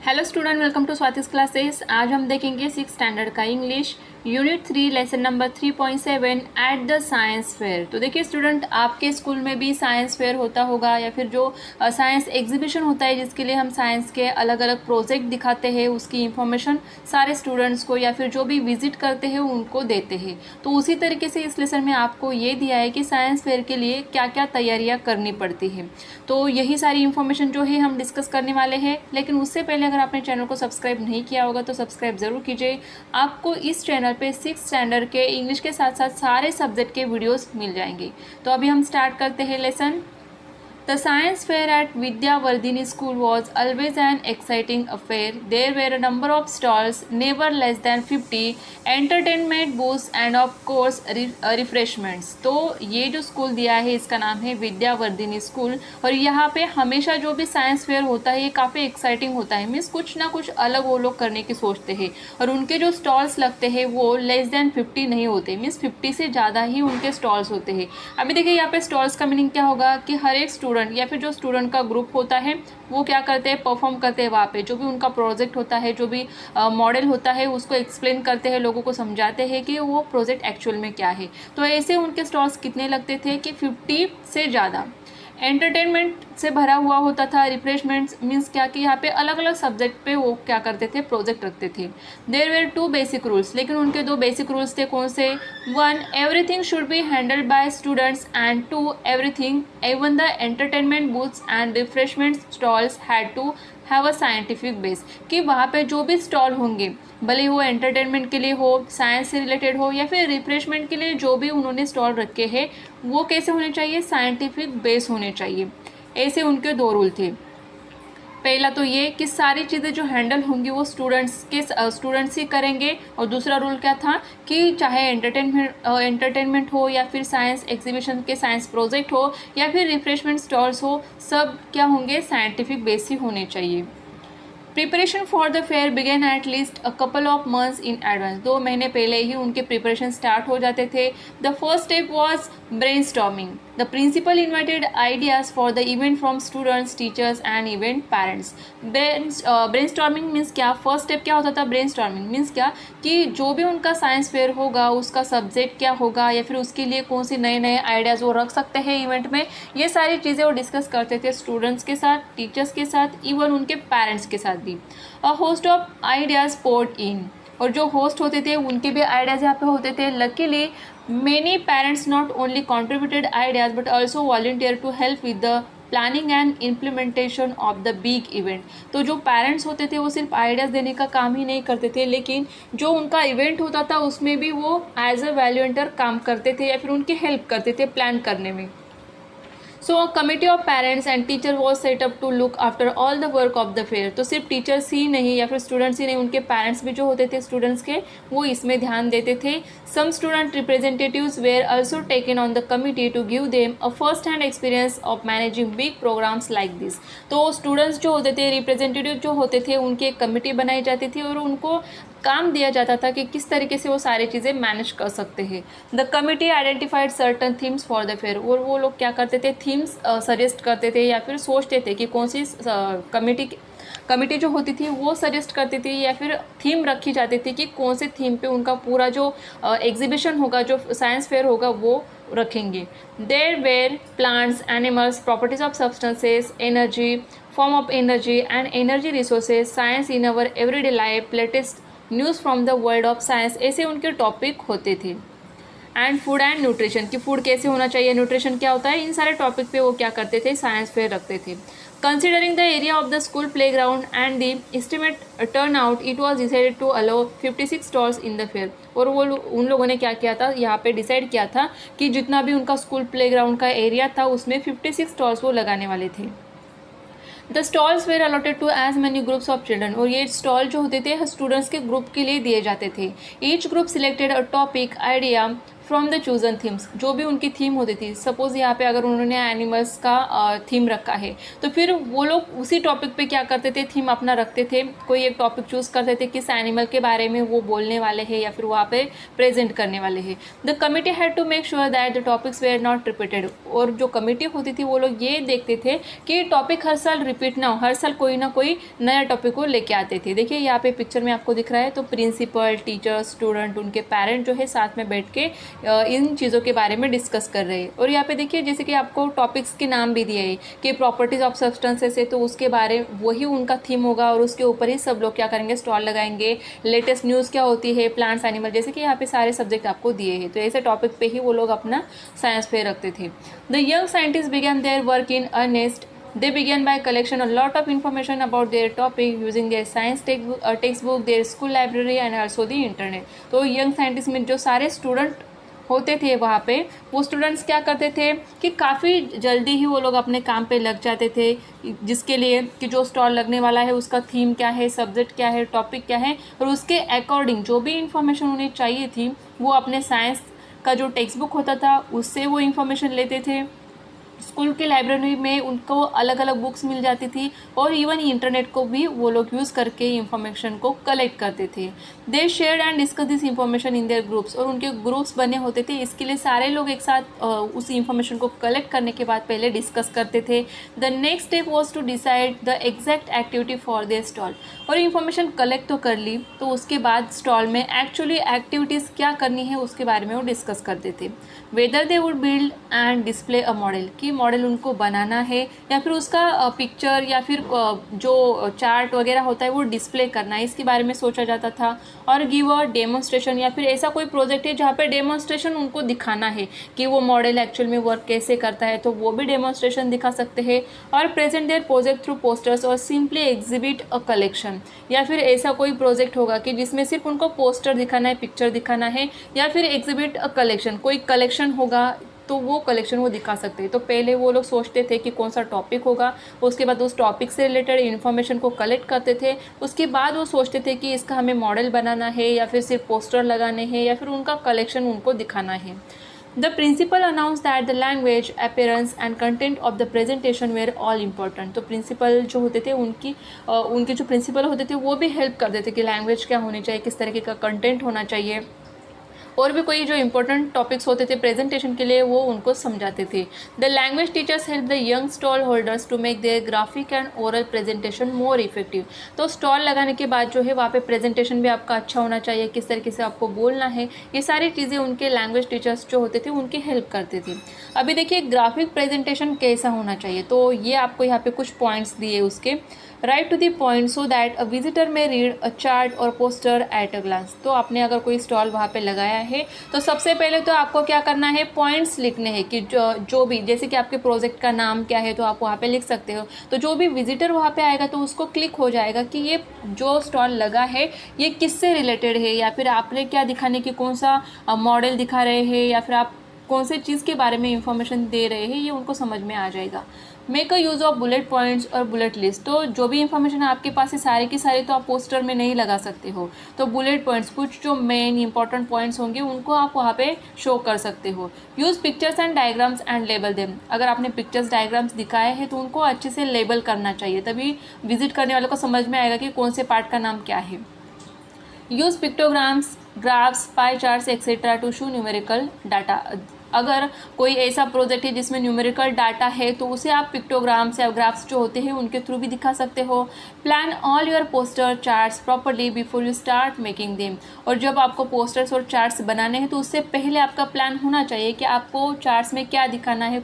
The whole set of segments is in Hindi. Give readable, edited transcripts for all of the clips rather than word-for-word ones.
Hello student, welcome to Swati's classes. आज हम देखेंगे 6 स्टैंडर्ड का English unit 3 lesson number 3.7 at the science fair. तो देखिए स्टूडेंट, आपके स्कूल में भी साइंस फेयर होता होगा या फिर जो साइंस एग्जीबिशन होता है जिसके लिए हम साइंस के अलग अलग प्रोजेक्ट दिखाते हैं, उसकी इंफॉर्मेशन सारे स्टूडेंट्स को या फिर जो भी विजिट करते हैं उनको देते हैं। तो उसी तरीके से इस लेसन में आपको ये दिया है कि साइंस फेयर के लिए क्या क्या तैयारियाँ करनी पड़ती है। तो यही सारी इन्फॉर्मेशन जो है हम डिस्कस करने वाले हैं। लेकिन उससे पहले अगर आपने चैनल को सब्सक्राइब नहीं किया होगा तो सब्सक्राइब ज़रूर कीजिए। आपको इस चैनल पे 6 स्टैंडर्ड के इंग्लिश के साथ साथ सारे सब्जेक्ट के वीडियोस मिल जाएंगे। तो अभी हम स्टार्ट करते हैं lesson. The science fair at Vidyavardhini School was always an exciting affair. There were a number of stalls, never less than 50, entertainment booths and of course refreshments. तो ये जो स्कूल दिया है इसका नाम है विद्यावर्धिनी स्कूल। और यहाँ पे हमेशा जो भी साइंस फेयर होता है ये काफ़ी एक्साइटिंग होता है। मीन्स कुछ ना कुछ अलग वो लोग करने की सोचते हैं और उनके जो स्टॉल्स लगते हैं वो लेस देन 50 नहीं होते। मीन्स 50 से ज़्यादा ही उनके स्टॉल्स होते हैं। अभी देखिए यहाँ पे स्टॉल्स का मीनिंग क्या होगा कि हर एक स्टूडेंट या फिर जो स्टूडेंट का ग्रुप होता है वो क्या करते हैं, परफॉर्म करते हैं वहाँ पे। जो भी उनका प्रोजेक्ट होता है, जो भी मॉडल होता है उसको एक्सप्लेन करते हैं, लोगों को समझाते हैं कि वो प्रोजेक्ट एक्चुअल में क्या है। तो ऐसे उनके स्टॉल्स कितने लगते थे कि 50 से ज़्यादा। एंटरटेनमेंट से भरा हुआ होता था। रिफ्रेशमेंट्स मीन्स क्या कि यहाँ पे अलग अलग सब्जेक्ट पे वो क्या करते थे, प्रोजेक्ट रखते थे। देयर वेर 2 बेसिक रूल्स, लेकिन उनके 2 बेसिक रूल्स थे। कौन से? 1, everything should be handled by students and 2, everything even the entertainment booths and refreshment stalls had to have a scientific base. कि वहाँ पे जो भी स्टॉल होंगे, भले वो एंटरटेनमेंट के लिए हो, साइंस से रिलेटेड हो या फिर रिफ्रेशमेंट के लिए जो भी उन्होंने स्टॉल रखे हैं वो कैसे होने चाहिए, साइंटिफिक बेस होने चाहिए। ऐसे उनके 2 रूल थे। पहला तो ये कि सारी चीज़ें जो हैंडल होंगी वो स्टूडेंट्स ही करेंगे। और दूसरा रूल क्या था कि चाहे एंटरटेनमेंट हो या फिर साइंस एग्जीबिशन के साइंस प्रोजेक्ट हो या फिर रिफ्रेशमेंट स्टॉल्स हो, सब क्या होंगे, साइंटिफिक बेस ही होने चाहिए। Preparation for the fair began at least a couple of months in advance. 2 महीने पहले ही उनके प्रिपरेशन स्टार्ट हो जाते थे। The first step was brainstorming. The principal invited ideas for the event from students, teachers and event parents. Brainstorming means क्या? फर्स्ट स्टेप क्या होता था? ब्रेनस्टॉर्मिंग मीन्स क्या कि जो भी उनका साइंस फेयर होगा उसका सब्जेक्ट क्या होगा या फिर उसके लिए कौन सी नए नए आइडियाज़ वो रख सकते हैं इवेंट में, ये सारी चीज़ें वो डिस्कस करते थे स्टूडेंट्स के साथ, टीचर्स के साथ, इवन उनके पेरेंट्स के साथ भी। A host of ideas poured in. और जो होस्ट होते थे उनके भी आइडियाज़ यहाँ पे होते थे। Luckily many parents not only contributed ideas but also volunteer to help with the planning and implementation of the big event. तो जो पेरेंट्स होते थे वो सिर्फ आइडियाज़ देने का काम ही नहीं करते थे, लेकिन जो उनका इवेंट होता था उसमें भी वो एज अ वॉलंटियर काम करते थे या फिर उनकी हेल्प करते थे प्लान करने में। So a committee of parents and teacher was set up to look after all the work of the fair. तो सिर्फ टीचर्स ही नहीं या फिर स्टूडेंट्स ही नहीं, उनके पेरेंट्स भी जो होते थे स्टूडेंट्स के, वो इसमें ध्यान देते थे। Some student representatives were also taken on the committee to give them a first hand experience of managing big programs like this. तो स्टूडेंट्स जो होते थे, रिप्रेजेंटेटिव जो होते थे, उनकी एक कमिटी बनाई जाती थी और उनको काम दिया जाता था कि किस तरीके से वो सारी चीज़ें मैनेज कर सकते हैं। The committee identified certain themes for the fair. और वो लोग क्या करते थे, थीम्स सजेस्ट करते थे या फिर सोचते थे कि कौन सी कमिटी जो होती थी वो सजेस्ट करती थी या फिर थीम रखी जाती थी कि कौन से थीम पे उनका पूरा जो एग्जीबिशन होगा, जो साइंस फेयर होगा वो रखेंगे। There were plants, animals, properties of substances, energy, form of energy and energy resources, science in our everyday life, latest news from the world of science, ऐसे उनके टॉपिक होते थे। एंड फूड एंड न्यूट्रिशन, कि फूड कैसे होना चाहिए, न्यूट्रिशन क्या होता है, इन सारे टॉपिक पे वो क्या करते थे, साइंस फेयर रखते थे। Considering the area of the school play ground and the estimate turn out, it was decided to allow 56 stalls in the fair. और वो उन लोगों ने क्या किया था, यहाँ पे डिसाइड किया था कि जितना भी उनका स्कूल प्ले ग्राउंड का एरिया था उसमें 56 स्टॉल्स वो लगाने वाले थे। The stalls were allotted to as many groups of children. और ये स्टॉल जो होते थे स्टूडेंट्स के ग्रुप के लिए दिए जाते थे। Each group selected a topic idea from the chosen themes, जो भी उनकी थीम होती थी। सपोज़ यहाँ पे अगर उन्होंने एनिमल्स का थीम रखा है तो फिर वो लोग उसी टॉपिक पे क्या करते थे, थीम अपना रखते थे, कोई एक टॉपिक चूज़ करते थे किस एनिमल के बारे में वो बोलने वाले हैं या फिर वहाँ पे प्रेजेंट करने वाले हैं। The committee had to make sure that the topics were not repeated, और जो कमिटी होती थी वो लोग ये देखते थे कि टॉपिक हर साल रिपीट ना हो, हर साल कोई ना कोई नया टॉपिक को लेके आते थे। देखिए यहाँ पे पिक्चर में आपको दिख रहा है, तो प्रिंसिपल, टीचर, स्टूडेंट, उनके पेरेंट जो है साथ में बैठ के इन चीज़ों के बारे में डिस्कस कर रहे हैं। और यहाँ पे देखिए जैसे कि आपको टॉपिक्स के नाम भी दिए हैं कि प्रॉपर्टीज ऑफ सब्सटेंसेस है, तो उसके बारे वही उनका थीम होगा और उसके ऊपर ही सब लोग क्या करेंगे, स्टॉल लगाएंगे। लेटेस्ट न्यूज़ क्या होती है, प्लांट्स, एनिमल, जैसे कि यहाँ पे सारे सब्जेक्ट आपको दिए हैं, तो ऐसे टॉपिक पे ही वो लोग अपना साइंस फेयर रखते थे। The young scientist began their work in earnest. They began by collection a lot of information about their topic using their science textbook, their school library and also the internet। तो यंग साइंटिस्ट में जो सारे स्टूडेंट होते थे वहाँ पे, वो स्टूडेंट्स क्या करते थे कि काफ़ी जल्दी ही वो लोग अपने काम पे लग जाते थे, जिसके लिए कि जो स्टॉल लगने वाला है उसका थीम क्या है, सब्जेक्ट क्या है, टॉपिक क्या है, और उसके अकॉर्डिंग जो भी इंफॉर्मेशन उन्हें चाहिए थी वो अपने साइंस का जो टेक्स्ट बुक होता था उससे वो इंफॉर्मेशन लेते थे। स्कूल की लाइब्रेरी में उनको अलग अलग बुक्स मिल जाती थी, और इवन इंटरनेट को भी वो लोग यूज़ करके इंफॉर्मेशन को कलेक्ट करते थे। They share and discuss this information in their groups, और उनके ग्रुप्स बने होते थे, इसके लिए सारे लोग एक साथ उस इंफॉर्मेशन को कलेक्ट करने के बाद पहले डिस्कस करते थे। The next step was to decide the exact activity for their stall. और इंफॉर्मेशन कलेक्ट तो कर ली, तो उसके बाद स्टॉल में एक्चुअली एक्टिविटीज़ क्या करनी है उसके बारे में वो डिस्कस करते थे। Whether they would build and display a model, कि मॉडल उनको बनाना है या फिर उसका पिक्चर या फिर जो चार्ट वगैरह होता है वो डिस्प्ले करना है, इसके बारे में सोचा जाता था। और गिव अ डेमोन्स्ट्रेशन, या फिर ऐसा कोई प्रोजेक्ट है जहाँ पे डेमोन्स्ट्रेशन उनको दिखाना है कि वो मॉडल एक्चुअल में वर्क कैसे करता है, तो वो भी डेमोन्स्ट्रेशन दिखा सकते हैं। और present there project through posters और सिंपली एग्जिबिट अ कलेक्शन, या फिर ऐसा कोई प्रोजेक्ट होगा कि जिसमें सिर्फ उनको पोस्टर दिखाना है, पिक्चर दिखाना है, या फिर एग्जिबिट अ कलेक्शन, कोई कलेक्शन होगा तो वो कलेक्शन वो दिखा सकते हैं। तो पहले वो लोग सोचते थे कि कौन सा टॉपिक होगा, उसके बाद उस टॉपिक से रिलेटेड इन्फॉर्मेशन को कलेक्ट करते थे, उसके बाद वो सोचते थे कि इसका हमें मॉडल बनाना है या फिर सिर्फ पोस्टर लगाने हैं या फिर उनका कलेक्शन उनको दिखाना है। The principal announce that the language, appearance and content of the presentation were all important. तो प्रिंसिपल जो होते थे उनके जो प्रिंसिपल होते थे वो भी हेल्प करते थे कि लैंग्वेज क्या होनी चाहिए, किस तरीके का कंटेंट होना चाहिए, और भी कोई जो इंपॉर्टेंट टॉपिक्स होते थे प्रेजेंटेशन के लिए वो उनको समझाते थे। The language teachers help the young stall holders to make their graphic and oral presentation more effective. तो स्टॉल लगाने के बाद जो है वहाँ पे प्रेजेंटेशन भी आपका अच्छा होना चाहिए, किस तरीके से आपको बोलना है, ये सारी चीज़ें उनके लैंग्वेज टीचर्स जो होते थे उनकी हेल्प करते थे। अभी देखिए ग्राफिक प्रेजेंटेशन कैसा होना चाहिए, तो ये आपको यहाँ पे कुछ पॉइंट्स दिए उसके। Write to the point so that a visitor may read a chart और पोस्टर एट अ ग्लांस। तो आपने अगर कोई स्टॉल वहाँ पे लगाया है तो सबसे पहले तो आपको क्या करना है, पॉइंट्स लिखने हैं कि जो भी, जैसे कि आपके प्रोजेक्ट का नाम क्या है तो आप वहाँ पे लिख सकते हो, तो जो भी विजिटर वहाँ पे आएगा तो उसको क्लिक हो जाएगा कि ये जो स्टॉल लगा है ये किससे रिलेटेड है, या फिर आपने क्या दिखाने की, कौन सा मॉडल दिखा रहे हैं, या फिर आप कौन से चीज़ के बारे में इंफॉर्मेशन दे रहे हैं, ये उनको समझ में आ जाएगा। Make a use of bullet points और बुलेट लिस्ट। तो जो भी इंफॉर्मेशन आपके पास है सारे की सारी तो आप पोस्टर में नहीं लगा सकते हो, तो बुलेट पॉइंट्स, कुछ जो मेन इंपॉर्टेंट पॉइंट्स होंगे उनको आप वहाँ पे शो कर सकते हो। Use pictures and diagrams and label them. अगर आपने पिक्चर्स डायग्राम्स दिखाए हैं तो उनको अच्छे से लेबल करना चाहिए, तभी विजिट करने वालों को समझ में आएगा कि कौन से पार्ट का नाम क्या है। Use pictograms, graphs, pie charts etcetera to show numerical data. अगर कोई ऐसा प्रोजेक्ट है जिसमें न्यूमेरिकल डाटा है तो उसे आप पिक्टोग्राम्स या ग्राफ्स जो होते हैं उनके थ्रू भी दिखा सकते हो। Plan all your poster charts properly before you start making them. और जब आपको पोस्टर्स और चार्ट्स बनाने हैं तो उससे पहले आपका प्लान होना चाहिए कि आपको चार्ट्स में क्या दिखाना है,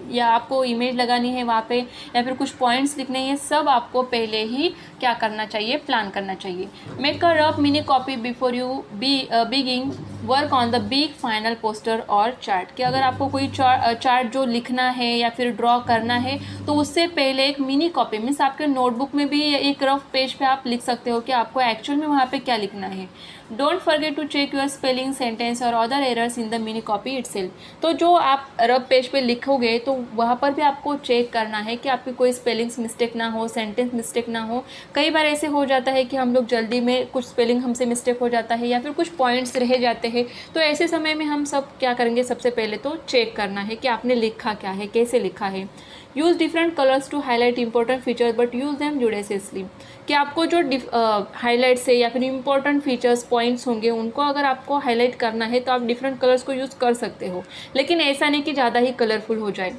या आपको इमेज लगानी है वहाँ पे, या फिर कुछ पॉइंट्स लिखने हैं, सब आपको पहले ही क्या करना चाहिए, प्लान करना चाहिए। Make a rough mini copy before you begin work on the big final poster और चार्ट। कि अगर आपको कोई चार्ट जो लिखना है या फिर ड्रॉ करना है तो उससे पहले एक मिनी कॉपी, मीन्स आपके नोटबुक में भी एक रफ पेज पे आप लिख सकते हो कि आपको एक्चुअल में वहाँ पे क्या लिखना है। Don't forget to check your spelling, sentence और other errors in the mini copy itself. तो जो आप रफ पेज पे लिखोगे तो वहाँ पर भी आपको चेक करना है कि आपकी कोई स्पेलिंग्स मिस्टेक ना हो, सेंटेंस मिस्टेक ना हो। कई बार ऐसे हो जाता है कि हम लोग जल्दी में कुछ स्पेलिंग हमसे मिस्टेक हो जाता है या फिर कुछ पॉइंट्स रह जाते हैं है। तो ऐसे समय में हम सब क्या करेंगे, सबसे पहले तो चेक करना है कि आपने लिखा क्या है, कैसे लिखा है। Use different colours to highlight important features but use them judiciously, कि आपको जो हाईलाइट्स है या फिर इंपॉर्टेंट फीचर्स पॉइंट्स होंगे उनको अगर आपको हाईलाइट करना है तो आप डिफरेंट कलर्स को यूज़ कर सकते हो, लेकिन ऐसा नहीं कि ज़्यादा ही कलरफुल हो जाए।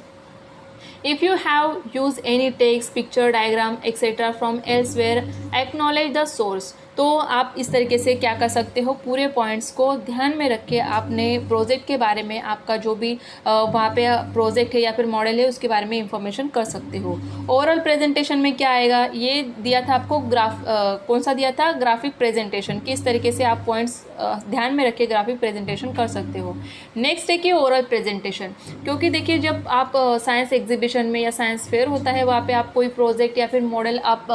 If you have used any text, picture, diagram, etc. from elsewhere, acknowledge the source। तो आप इस तरीके से क्या कर सकते हो, पूरे पॉइंट्स को ध्यान में रख के आपने प्रोजेक्ट के बारे में, आपका जो भी वहाँ पे प्रोजेक्ट है या फिर मॉडल है उसके बारे में इंफॉर्मेशन कर सकते हो। ओरल प्रेजेंटेशन में क्या आएगा, ये दिया था आपको कौन सा दिया था, ग्राफिक प्रेजेंटेशन, किस तरीके से आप पॉइंट्स ध्यान में रख के ग्राफिक प्रेजेंटेशन कर सकते हो। नेक्स्ट है कि ओरल प्रेजेंटेशन, क्योंकि देखिए जब आप साइंस एग्जीबिशन में या साइंस फेयर होता है वहाँ पे आप कोई प्रोजेक्ट या फिर मॉडल आप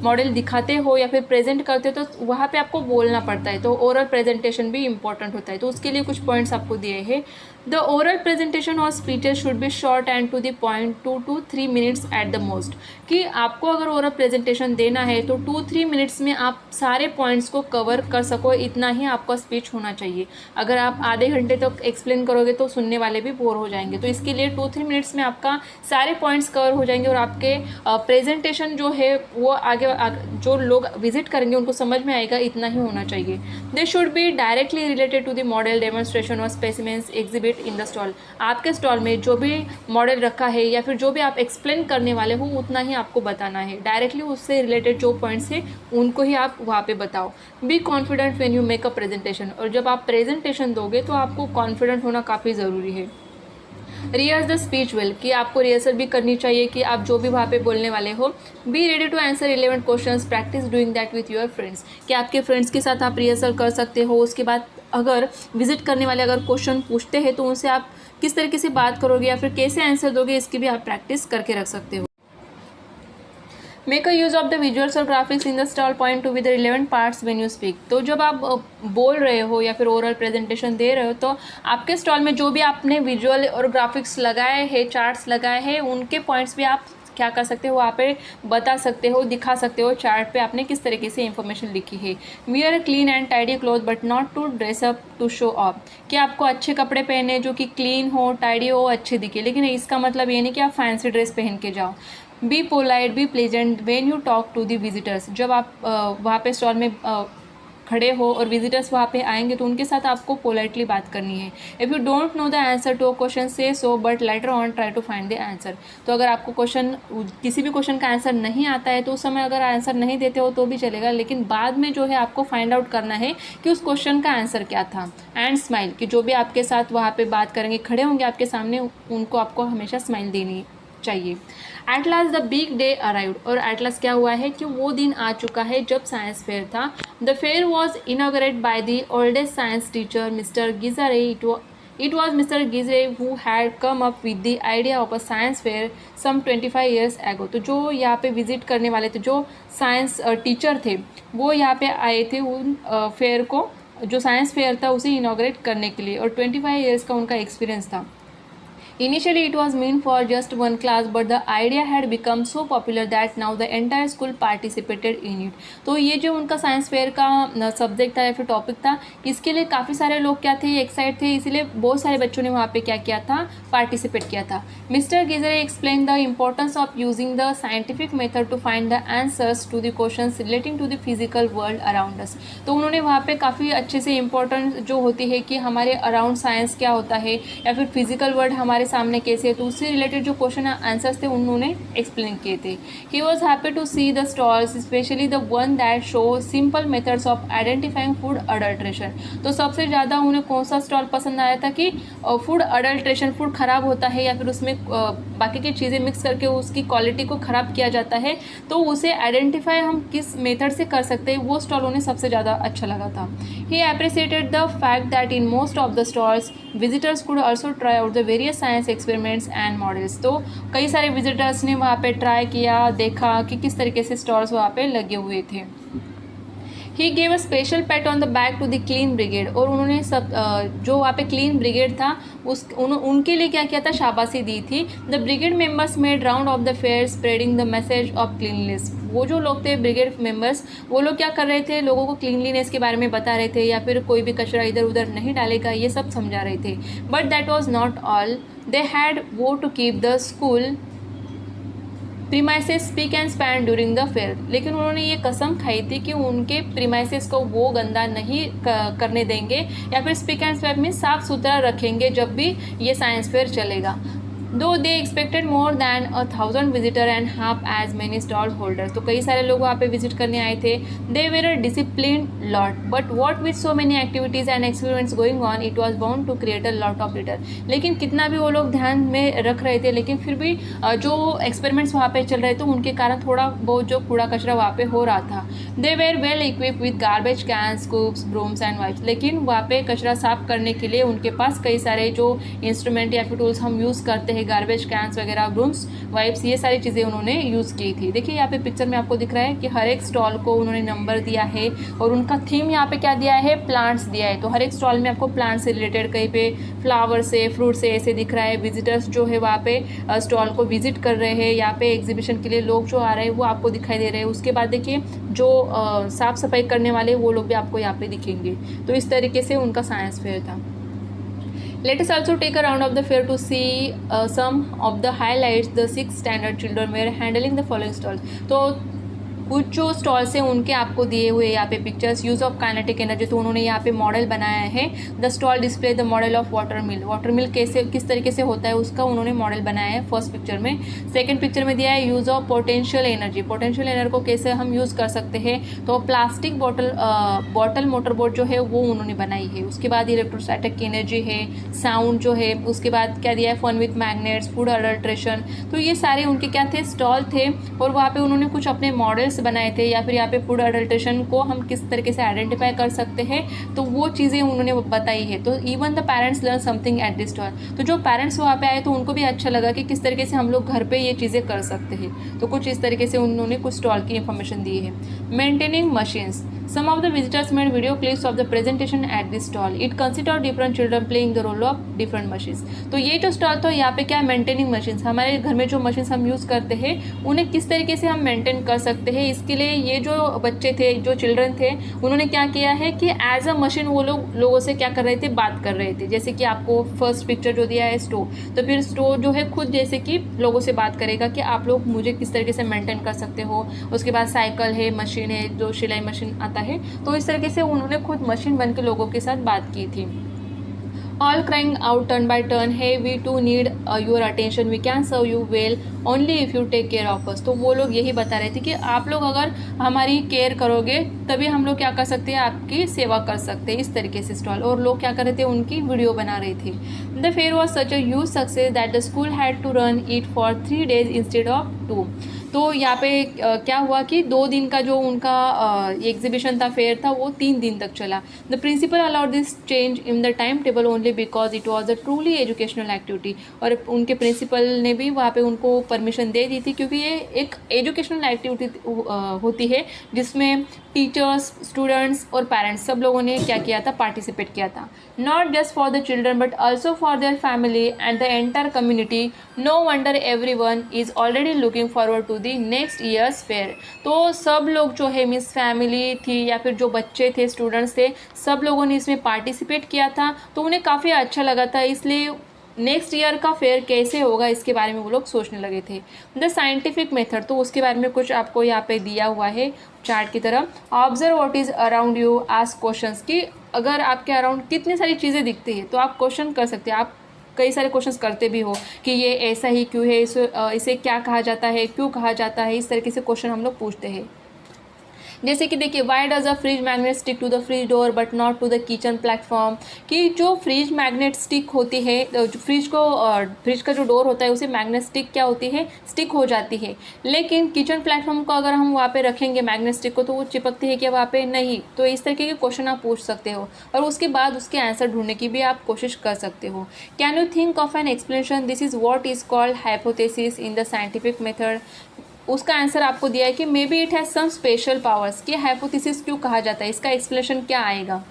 मॉडल दिखाते हो या फिर प्रेजेंट करते हो तो वहाँ पे आपको बोलना पड़ता है, तो ओरल प्रेजेंटेशन भी इंपॉर्टेंट होता है। तो उसके लिए कुछ पॉइंट्स आपको दिए हैं। द ओरल प्रेजेंटेशन और speeches should be short and to the point, 2 to 3 minutes at the most, कि आपको अगर ओरल प्रेजेंटेशन देना है तो 2-3 मिनट्स में आप सारे पॉइंट्स को कवर कर सको, इतना ही आपका स्पीच होना चाहिए। अगर आप आधे घंटे तक एक्सप्लेन करोगे तो सुनने वाले भी बोर हो जाएंगे, तो इसके लिए 2-3 मिनट्स में आपका सारे पॉइंट्स कवर हो जाएंगे और आपके प्रेजेंटेशन जो है वो आगे जो लोग विजिट करेंगे उनको समझ में आएगा, इतना ही होना चाहिए। They should be directly related to the model, demonstration और specimens exhibit in the stall. आपके स्टॉल में जो भी मॉडल रखा है या फिर जो भी आप एक्सप्लेन करने वाले हो उतना ही आपको बताना है, डायरेक्टली उससे रिलेटेड जो पॉइंट्स है उनको ही आप वहाँ पे बताओ। Be confident when you make a presentation, और जब आप प्रेजेंटेशन दोगे तो आपको कॉन्फिडेंट होना काफ़ी ज़रूरी है। रिहर्स द स्पीच वेल, कि आपको रिहर्सल भी करनी चाहिए कि आप जो भी वहाँ पे बोलने वाले हो। Be ready to answer relevant questions, practice doing that with your friends, कि आपके फ्रेंड्स के साथ आप रिहर्सल कर सकते हो। उसके बाद अगर विजिट करने वाले अगर क्वेश्चन पूछते हैं तो उनसे आप किस तरीके से बात करोगे या फिर कैसे आंसर दोगे, इसकी भी आप प्रैक्टिस करके रख सकते हो। Make a use of the visuals और graphics in the stall, point to with the relevant parts when you speak. तो जब आप बोल रहे हो या फिर ओरल प्रेजेंटेशन दे रहे हो तो आपके स्टॉल में जो भी आपने विजुअल और ग्राफिक्स लगाए हैं, चार्ट्स लगाए हैं, उनके पॉइंट्स भी आप क्या कर सकते हो, वहाँ पे बता सकते हो, दिखा सकते हो चार्ट पे आपने किस तरीके से इंफॉर्मेशन लिखी है। Wear clean and tidy cloth but not to dress up to show off, कि आपको अच्छे कपड़े पहने जो कि क्लीन हो, टाइडी हो, अच्छे दिखे, लेकिन इसका मतलब ये नहीं कि आप फैंसी ड्रेस पहन के जाओ। Be polite, be pleasant when you talk to the visitors, जब आप वहाँ पे स्टॉल में खड़े हो और विजिटर्स वहाँ पे आएंगे तो उनके साथ आपको पोलाइटली बात करनी है। If you don't know the answer to a question say so but later on try to find the answer, तो अगर आपको किसी भी क्वेश्चन का आंसर नहीं आता है तो उस समय अगर आंसर नहीं देते हो तो भी चलेगा, लेकिन बाद में जो है आपको फाइंड आउट करना है कि उस क्वेश्चन का आंसर क्या था। एंड स्माइल, कि जो भी आपके साथ वहाँ पे बात करेंगे, खड़े होंगे आपके सामने, उनको आपको हमेशा स्माइल देनी चाहिए। At last the big day arrived, और एट लास्ट क्या हुआ है कि वो दिन आ चुका है जब साइंस फेयर था। The fair was inaugurated by the oldest science teacher mister Gijre. It was Mr. Gizre who had come up with the idea of a science fair some 25 years ago। तो जो यहाँ पे विजिट करने वाले थे, जो साइंस टीचर थे, वो यहाँ पे आए थे उन फेयर को, जो साइंस फेयर था उसे इनॉग्रेट करने के लिए, और 25 ईयर्स का उनका एक्सपीरियंस था। Initially it was meant for just one class but the idea had become so popular that now the entire school participated in it। तो ये जो उनका साइंस फेयर का सब्जेक्ट था या फिर टॉपिक था, इसके लिए काफ़ी सारे लोग क्या थे, एक्साइट थे, इसीलिए बहुत सारे बच्चों ने वहाँ पे क्या किया था, पार्टिसिपेट किया था। Mister Gijre explain the importance of using the scientific method to find the answers to the questions relating to the physical world around us. तो उन्होंने वहाँ पे काफ़ी अच्छे से इम्पोर्टेंट जो होती है कि हमारे अराउंड साइंस क्या होता है या फिर फिजिकल वर्ल्ड हमारे सामने कैसे है, तो उससे रिलेटेड जो क्वेश्चन आंसर्स थे उन्होंने एक्सप्लेन किए थे। He was happy to see the stalls specially the one that show simple methods of identifying food adulteration. तो सबसे ज़्यादा उन्हें कौन सा स्टॉल पसंद आया था कि फूड अडल्ट्रेशन, फूड ख़राब होता है या फिर उसमें बाकी की चीज़ें मिक्स करके उसकी क्वालिटी को ख़राब किया जाता है, तो उसे आइडेंटिफाई हम किस मेथड से कर सकते हैं, वो स्टॉल उन्हें सबसे ज़्यादा अच्छा लगा था। He appreciated the fact that in most of the stalls visitors could also try out the various science experiments and models. तो कई सारे विजिटर्स ने वहाँ पे ट्राई किया, देखा कि किस तरीके से स्टॉल्स वहाँ पे लगे हुए थे। He gave a special pat on the back to the clean brigade, और उन्होंने सब जो वहाँ पे क्लीन ब्रिगेड था उनके लिए क्या किया था, शाबाशी दी थी। The brigade members made round of the fair spreading the message of cleanliness. वो जो लोग थे ब्रिगेड मेंबर्स, वो लोग क्या कर रहे थे, लोगों को क्लीनलीनेस के बारे में बता रहे थे, या फिर कोई भी कचरा इधर उधर नहीं डालेगा, ये सब समझा रहे थे। But that was not all, they had वो to keep the school premises spick and span during the fair. लेकिन उन्होंने ये कसम खाई थी कि उनके प्रीमाइसेस को वो गंदा नहीं करने देंगे, या फिर स्पीक एंड स्पैन में साफ सुथरा रखेंगे जब भी ये साइंस फेयर चलेगा। दो they expected more than 1000 visitor and half as many stall holder. तो कई सारे लोग वहाँ पे विजिट करने आए थे। They were a discipline lot, but what with so many activities and experiments going on it was bound to create a lot of litter. लेकिन कितना भी वो लोग ध्यान में रख रहे थे, लेकिन फिर भी जो एक्सपेरिमेंट्स वहाँ पे चल रहे थे उनके कारण थोड़ा बहुत जो कूड़ा कचरा वहाँ पे हो रहा था। They were well equip with garbage cans, scoops, brooms and wipes. लेकिन वहाँ पे कचरा साफ करने के लिए उनके पास कई सारे जो इंस्ट्रूमेंट या फिर टूल्स हम यूज़ करते हैं, गार्बेज कैंस वगैरह, ब्रूम्स, वाइप्स, ये सारी चीज़ें उन्होंने यूज़ की थी। देखिए यहाँ पे पिक्चर में आपको दिख रहा है कि हर एक स्टॉल को उन्होंने नंबर दिया है, और उनका थीम यहाँ पे क्या दिया है, प्लांट्स दिया है। तो हर एक स्टॉल में आपको प्लांट से रिलेटेड, कहीं पे फ्लावर से, फ्रूट से ऐसे दिख रहा है। विजिटर्स जो है वहाँ पे स्टॉल को विजिट कर रहे हैं, यहाँ पे एग्जीबिशन के लिए लोग जो आ रहे हैं वो आपको दिखाई दे रहे हैं। उसके बाद देखिए जो साफ़ सफाई करने वाले वो लोग भी आपको यहाँ पे दिखेंगे। तो इस तरीके से उनका साइंस फेयर था। Let us also take a round of the fair to see some of the highlights the 6th standard children were handling the following stalls. तो कुछ जो स्टॉल्स हैं उनके आपको दिए हुए यहाँ पे pictures. Use of kinetic energy, तो उन्होंने यहाँ पे मॉडल बनाया है। The stall display the model of water mill, water mill कैसे किस तरीके से होता है उसका उन्होंने मॉडल बनाया है फर्स्ट पिक्चर में। सेकंड पिक्चर में दिया है use of potential energy, potential energy को कैसे हम यूज़ कर सकते हैं। तो प्लास्टिक बॉटल मोटर बोट जो है वो उन्होंने बनाई है। उसके बाद इलेक्ट्रोस्टैटिक की एनर्जी है, साउंड जो है। उसके बाद क्या दिया है, fun with magnets, food adulteration. तो ये सारे उनके क्या थे, स्टॉल थे, और वहाँ पे उन्होंने कुछ अपने मॉडल्स बनाए थे, या फिर यहाँ पे फूड अडल्ट्रेशन को हम किस तरीके से आइडेंटिफाई कर सकते हैं, तो वो चीज़ें उन्होंने बताई है। तो even the parents learn something at this stall. तो जो पेरेंट्स वहाँ पे आए तो उनको भी अच्छा लगा कि किस तरीके से हम लोग घर पे ये चीज़ें कर सकते हैं। तो कुछ इस तरीके से उन्होंने कुछ स्टॉल की इन्फॉर्मेशन दी है। Maintaining machines, some of the visitors made video clips of the presentation at this stall. It consisted of different children playing the role of different machines. तो ये जो स्टॉल था यहाँ पे क्या, मेंटेनिंग मशीन्स, हमारे घर में जो मशीन्स हम यूज़ करते हैं उन्हें किस तरीके से हम मेंटेन कर सकते हैं, इसके लिए ये जो बच्चे थे, जो चिल्ड्रन थे, उन्होंने क्या किया है कि एज अ मशीन वो लोगों से क्या कर रहे थे, बात कर रहे थे। जैसे कि आपको फर्स्ट पिक्चर जो दिया है स्टोव, तो फिर स्टोव जो है खुद जैसे कि लोगों से बात करेगा कि आप लोग मुझे किस तरीके से मेंटेन कर सकते हो। उसके बाद साइकिल है, मशीन है, जो सिलाई मशीन आता है, तो इस तरीके से उन्होंने खुद मशीन बन के लोगों के साथ बात की थी। All crying out turn by turn, hey we too need your attention, we can serve you well only if you take care of us। तो वो लोग यही बता रहे थे कि आप लोग अगर हमारी केयर करोगे तभी हम लोग क्या कर सकते हैं, आपकी सेवा कर सकते हैं। इस तरीके से स्टॉल, और लोग क्या कर रहे थे, उनकी वीडियो बना रहे थे। The fair was such a huge success that the school had to run it for 3 days instead of 2। तो यहाँ पे क्या हुआ कि 2 दिन का जो उनका एग्जीबिशन था, फेयर था, वो 3 दिन तक चला। The principal allowed this change in the time table only because it was a truly educational activity. और उनके प्रिंसिपल ने भी वहाँ पे उनको परमिशन दे दी थी, क्योंकि ये एक एजुकेशनल एक्टिविटी होती है जिसमें टीचर्स, स्टूडेंट्स और पेरेंट्स सब लोगों ने क्या किया था, पार्टिसिपेट किया था। Not just for the children but also for their family and the entire community. No wonder everyone is already looking forward to the next year's fair. तो सब लोग जो है, मिस फैमिली थी या फिर जो बच्चे थे, स्टूडेंट्स थे, सब लोगों ने इसमें पार्टिसिपेट किया था, तो उन्हें काफ़ी अच्छा लगा था। इसलिए नेक्स्ट ईयर का फेयर कैसे होगा इसके बारे में वो लोग सोचने लगे थे। द साइंटिफिक मेथड, तो उसके बारे में कुछ आपको यहाँ पे दिया हुआ है चार्ट की तरह। Observe what is around you, ask questions, कि अगर आपके अराउंड कितनी सारी चीज़ें दिखती है तो आप क्वेश्चन कर सकते हैं। आप कई सारे क्वेश्चंस करते भी हो कि ये ऐसा ही क्यों है, इसे क्या कहा जाता है, क्यों कहा जाता है, इस तरीके से क्वेश्चन हम लोग पूछते हैं। जैसे कि देखिए, why does a fridge magnet stick to the fridge door but not to the kitchen platform, कि जो फ्रिज मैग्नेट स्टिक होती है, जो फ्रिज का जो डोर होता है उसे मैग्नेट स्टिक क्या होती है, स्टिक हो जाती है, लेकिन किचन प्लेटफॉर्म को अगर हम वहाँ पे रखेंगे मैग्नेट स्टिक को तो वो चिपकती है क्या वहाँ पे, नहीं। तो इस तरीके के क्वेश्चन आप पूछ सकते हो, और उसके बाद उसके आंसर ढूंढने की भी आप कोशिश कर सकते हो। Can you think of an explanation, this is what is called hypothesis in the scientific method. उसका आंसर आपको दिया है कि maybe it has some special powers, कि हाइपोथेसिस क्यों कहा जाता है, इसका एक्सप्लेनेशन क्या आएगा।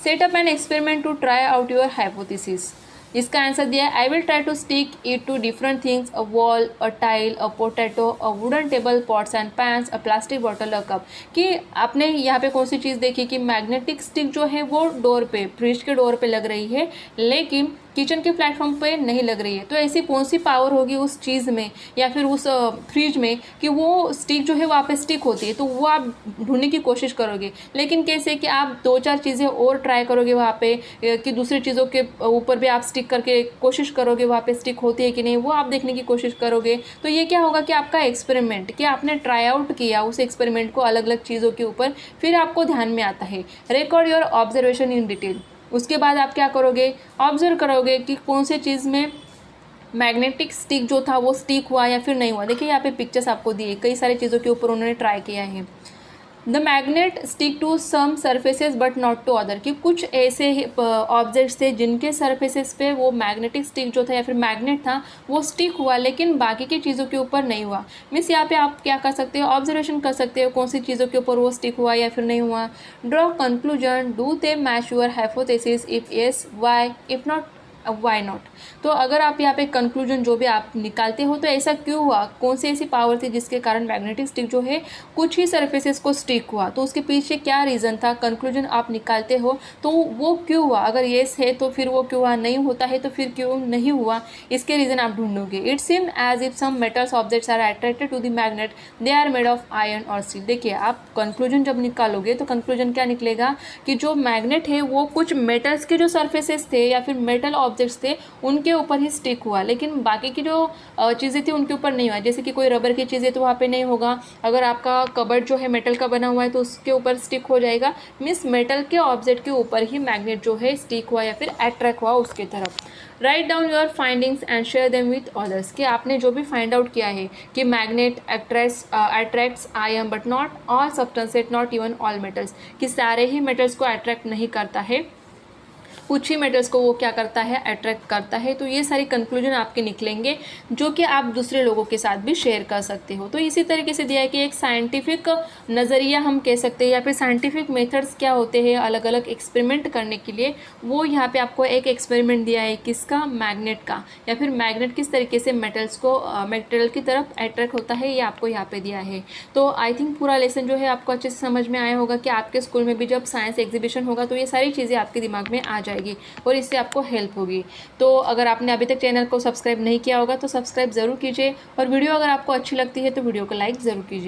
Set up an experiment to try out your hypothesis, इसका आंसर दिया है I will try to stick it to different things, a wall, a tile, a potato, a wooden table, pots and pans, a plastic bottle, a cup. कि आपने यहाँ पे कौन सी चीज़ देखी कि मैग्नेटिक स्टिक जो है वो डोर पे, फ्रिज के डोर पे लग रही है, लेकिन किचन के प्लेटफॉर्म पे नहीं लग रही है। तो ऐसी कौन सी पावर होगी उस चीज़ में या फिर उस फ्रिज में कि वो स्टिक जो है वहाँ पे स्टिक होती है, तो वो आप ढूंढने की कोशिश करोगे। लेकिन कैसे कि आप 2-4 चीज़ें और ट्राई करोगे वहाँ पे, कि दूसरी चीज़ों के ऊपर भी आप स्टिक करके कोशिश करोगे, वहाँ पे स्टिक होती है कि नहीं वो आप देखने की कोशिश करोगे। तो ये क्या होगा कि आपका एक्सपेरिमेंट, कि आपने ट्राई आउट किया उस एक्सपेरिमेंट को अलग अलग चीज़ों के ऊपर, फिर आपको ध्यान में आता है। Record your observation in detail, उसके बाद आप क्या करोगे, ऑब्जर्व करोगे कि कौन से चीज़ में मैग्नेटिक स्टिक जो था वो स्टिक हुआ या फिर नहीं हुआ। देखिए यहाँ पे पिक्चर्स आपको दिए, कई सारी चीज़ों के ऊपर उन्होंने ट्राई किया है। The magnet stick to some surfaces but not to other, कि कुछ ऐसे ऑब्जेक्ट्स थे जिनके सर्फेसेस पे वो मैग्नेटिक स्टिक जो था या फिर मैग्नेट था वो स्टिक हुआ, लेकिन बाकी की चीज़ों के ऊपर नहीं हुआ। मीन्स यहाँ पे आप क्या कर सकते हो, ऑब्जर्वेशन कर सकते हो कौन सी चीज़ों के ऊपर वो स्टिक हुआ या फिर नहीं हुआ। Draw conclusion, do they match your hypothesis, if yes why, if not why not. तो अगर आप यहाँ पे कंक्लूजन जो भी आप निकालते हो तो ऐसा क्यों हुआ, कौन सी ऐसी पावर थी जिसके कारण मैग्नेटिक स्टिक जो है कुछ ही सरफेसेस को स्टिक हुआ, तो उसके पीछे क्या रीज़न था, कंक्लूजन आप निकालते हो तो वो क्यों हुआ। अगर येस है तो फिर वो क्यों हुआ, नहीं होता है तो फिर क्यों नहीं हुआ, इसके रीज़न आप ढूंढोगे। It seem as if some metals objects are attracted to the magnet, they are made of iron और स्टील। देखिए आप कंक्लूजन जब निकालोगे तो कंक्लूजन क्या निकलेगा कि जो मैग्नेट है वो कुछ मेटल्स के जो सर्फेसेस थे या फिर मेटल ऑब्जेक्ट्स थे उनके ऊपर ही स्टिक हुआ, लेकिन बाकी की जो चीज़ें थी उनके ऊपर नहीं हुआ। जैसे कि कोई रबर की चीज़ें तो वहाँ पे नहीं होगा, अगर आपका कबर्ड जो है मेटल का बना हुआ है तो उसके ऊपर स्टिक हो जाएगा। मीन्स मेटल के ऑब्जेक्ट के ऊपर ही मैग्नेट जो है स्टिक हुआ या फिर अट्रैक्ट हुआ उसके तरफ। Write down your findings and share them with others, कि आपने जो भी फाइंड आउट किया है कि magnet attracts iron but not all substances, not even all metals, कि सारे ही मेटल्स को अट्रैक्ट नहीं करता है, कुछ ही मेटल्स को वो क्या करता है, अट्रैक्ट करता है। तो ये सारी कंक्लूजन आपके निकलेंगे जो कि आप दूसरे लोगों के साथ भी शेयर कर सकते हो। तो इसी तरीके से दिया है कि एक साइंटिफिक नज़रिया हम कह सकते हैं या फिर साइंटिफिक मेथड्स क्या होते हैं अलग अलग एक्सपेरिमेंट करने के लिए, वो यहाँ पे आपको एक एक्सपेरिमेंट दिया है किसका, मैग्नेट का, या फिर मैग्नेट किस तरीके से मेटल्स को मेटल की तरफ अट्रैक्ट होता है, ये आपको यहाँ पे दिया है। तो आई थिंक पूरा लेसन जो है आपको अच्छे से समझ में आया होगा कि आपके स्कूल में भी जब साइंस एग्जीबिशन होगा तो ये सारी चीज़ें आपके दिमाग में आ जाएगी और इससे आपको हेल्प होगी। तो अगर आपने अभी तक चैनल को सब्सक्राइब नहीं किया होगा तो सब्सक्राइब ज़रूर कीजिए, और वीडियो अगर आपको अच्छी लगती है तो वीडियो को लाइक ज़रूर कीजिए।